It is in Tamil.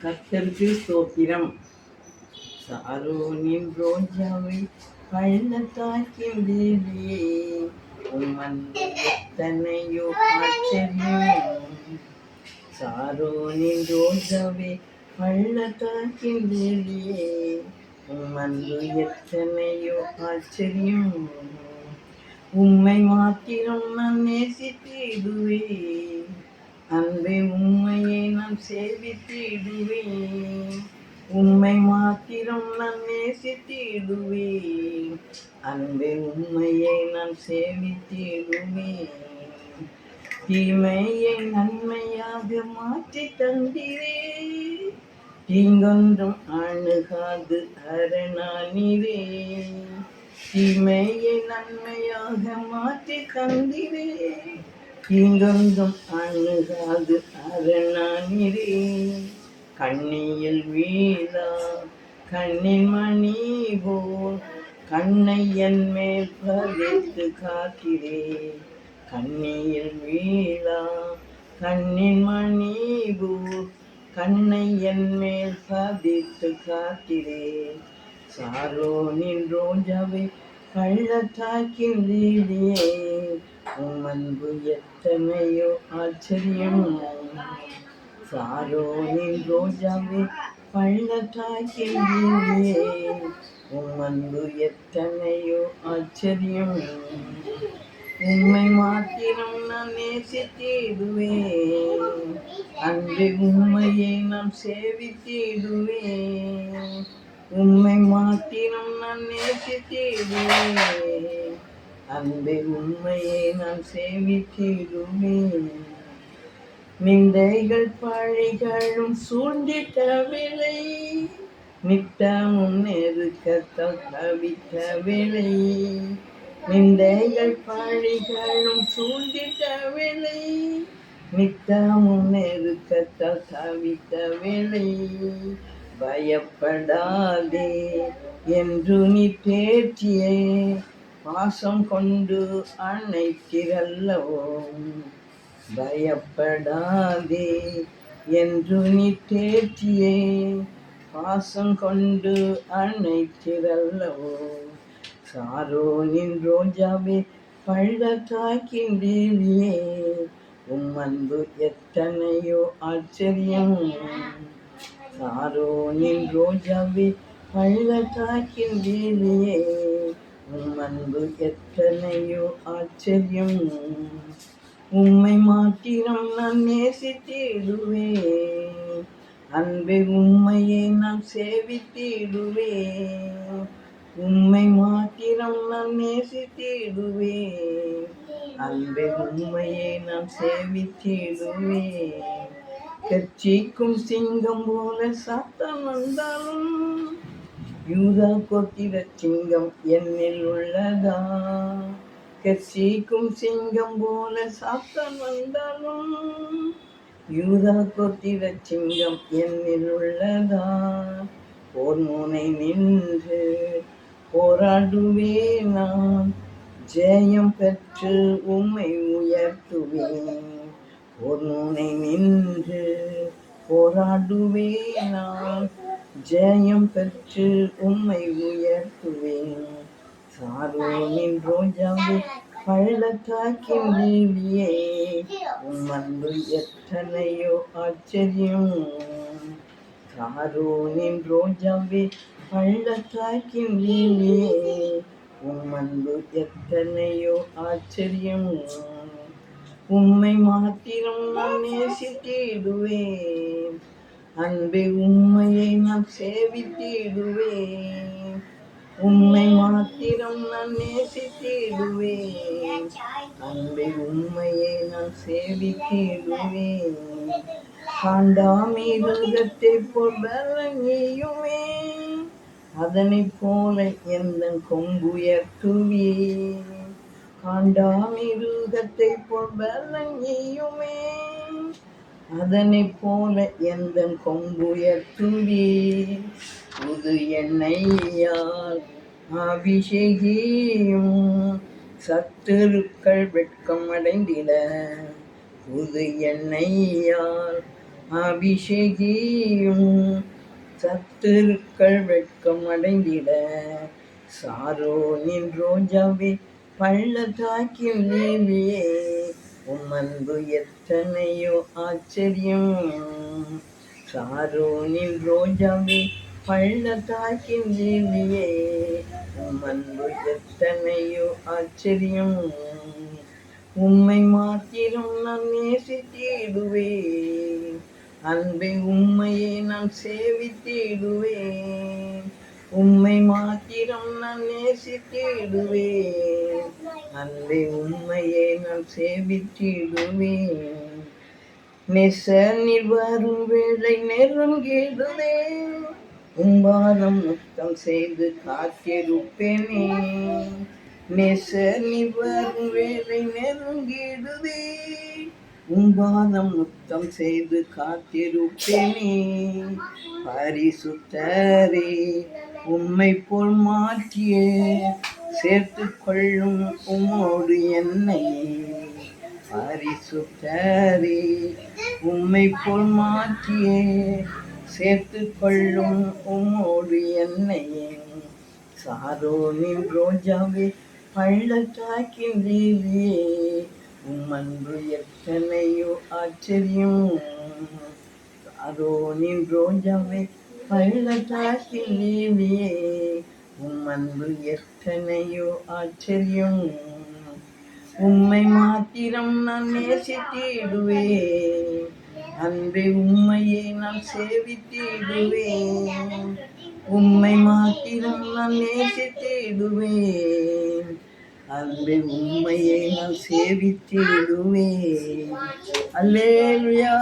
கர்த்தருக்கு ஸ்தோத்திரம். சாரோனின் ரோஜாவை பள்ளத்தாக்கின் தேவியே, உம் அன்பு எத்தனையோ ஆச்சரியம். சாரோனின் ரோஜாவை பள்ளத்தாக்கின் தேவியே, உம் அன்பு எத்தனையோ ஆச்சரியம். உம்மை மாத்திரம் நான் நேசித்திடுவேன், அன்பே உம்மையை நான் சேவித்திடுவேன். உம்மை மாத்திரம் நான் நேசித்திடுவேன், அன்பே உம்மையை நான் சேவித்திடுவேன். தீமையை நன்மையாக மாற்றி தந்திரே, தீங்கொன்றும் அணுகாது அரணானிரே. தீமையை நன்மையாக மாற்றி தந்திரே, தீங்கொன்றும் அணுகாது அரணானிரே. கண்ணியில் வீழா கண்ணின் மணி போல் கண்ணை என் மேல் பதித்து காக்கிறே. கண்ணியில் வீழா கண்ணின் மணி போல் கண்ணை என் மேல் பதித்து காக்கிறே. சாரோனின் ரோஜாவை பள்ளத்தாக்கின் தேவியே, உம் அன்பு எத்தனையோ ஆச்சரியம். சாரோனின் ரோஜாவை பள்ளத்தாக்கின் தேவியே, உம் அன்பு எத்தனையோ ஆச்சரியம். உம்மை மாத்திரம் நான் நேசித்திடுவேன், அன்று உம்மையை நான் சேவித்திடுவேன். உம்மை மாத்திரம் நான் நேசித்திடுவேன், அன்பே உம்மையை நான் சேவித்திடுவேன். நிந்தைகள் பழிகளும் சூழ்ந்திட்ட வேளை, நித்தமும் நெருக்கத்தால் தவித்த வேளை. நிந்தைகள் பழிகளும் சூழ்ந்திட்ட வேளை, நித்தமும் நெருக்கத்தால் தவித்த வேளை. பயப்படாதே என்று நீ தேற்றியே, பாசம் கொண்டு அணைக்கிறல்லவோ. பயப்படாதே என்று நீ தேற்றியே, பாசம் கொண்டு அணைக்கிறல்லவோ. சாரோனின் ரோஜாவே பள்ளத்தாக்கின் தேவியே, உம் அன்பு எத்தனையோ ஆச்சரியம். சாரோனின் ரோஜாவே பள்ளத்தாக்கின் தேவியே, உம் அன்பு எத்தனையோ ஆச்சரியம். உம்மை மாத்திரம் நான் நேசித்திடுவேன், அன்பே உம்மையை நான் சேவித்திடுவேன். உம்மை மாத்திரம் நான் நேசித்திடுவேன், அன்பே உம்மையை நான் சேவித்திடுவேன். கர்ச்சிக்கும் சிங்கம் போல சாத்தான் வந்தாலும், யூதா கோத்திர சிங்கம் என்னில் உள்ளதா. கர்ச்சிக்கும் சிங்கம் போல சாத்தான் வந்தாலும், யூதா கோத்திர சிங்கம் என்னில் உள்ளதா. போர் முனை நின்று போராடுவேன் நான், ஜெயம் பெற்று உம்மை உயர்த்துவேன். போர் முனை நின்று போராடுவேன் நான், ஜெயம் பெற்று உம்மை உயர்த்துவேன். சாரோனின் ரோஜாவே பள்ளத்தாக்கின் தேவியே, உம் அன்பு எத்தனையோ ஆச்சரியம். சாரோனின் ரோஜாவே பள்ளத்தாக்கின் தேவியே, உம் அன்பு எத்தனையோ ஆச்சரியம். உம்மை மாத்திரம் நான் நேசித்திடுவேன், அன்பே உம்மையை நான் சேவித்திடுவேன். உம்மை மாத்திரம் நான் நேசித்திடுவேன், அன்பே உம்மையை நான் சேவித்திடுவேன். காண்டாமி மிருகத்தை போல் பலங்கியுமே, அதனைப் போல எந்த கொம்புயர்த்துவேன். காண்டாமி மிருகத்தை போல் பலங்கியுமே, அதனைப் போல எந்த கொம்புயர்த்துவேன். புது எண்ணெயால் அபிஷேகியும், சத்துருக்கள் வெட்கம் அடைந்திட. புது எண்ணெயால் அபிஷேகியும் சத்துருக்கள் வெட்கம் அடைந்திட சாரோனின் ரோஜாவே பள்ளத்தாக்கில் லேவியே உம் அன்பு எத்தனையோ ஆச்சரியம். சாரோனின் ரோஜாவே பள்ளத்தாக்கின் லேவியே உம் அன்பு எத்தனையோ ஆச்சரியம். உம்மை மாத்திரம் நான் நேசித்திடுவேன், அன்பை உம்மையே நான் சேவித்திடுவேன். உம்மை மாத்திரம் நான் நேசித்திடுவேன், அன்பை உம்மையே நான் சேவித்திடுவேன். நெசனில் வரும் வேளை நெருங்கிடுதே, உம்பாதம் முத்தம் செய்து காத்திருப்பேனே. நெசனில் வரும் வேளை நெருங்கிடுதே, உம்பாதம் முத்தம் செய்து காத்திருப்பேனே. பரிசுத்தரே உம்மை போல் மாற்றிய சேர்த்து கொள்ளும் உம்மோடு என்னை. பரிசுத்தரே உம்மை போல் மாற்றிய சேர்த்து கொள்ளும் உம்மோடு என்னை. சாரோனின் ரோஜாவே பள்ளத்தாக்கின் லேவியே உம் அன்பு எத்தனையோ ஆச்சரியம். சாரோனின் ரோஜாவே பள்ளத்தாக்கின் லேவியே உம் அன்பு எத்தனையோ ஆச்சரியம். உம்மை மாத்திரம் நான் நேசித்திடுவேன், அன்பை உம்மையே நான் சேவித்திடுவேன். உம்மை மாத்திரம் நான் நேசித்திடுவேன், அன்பை உம்மையே நான் சேவித்திடுவேன். அல்லேலூயா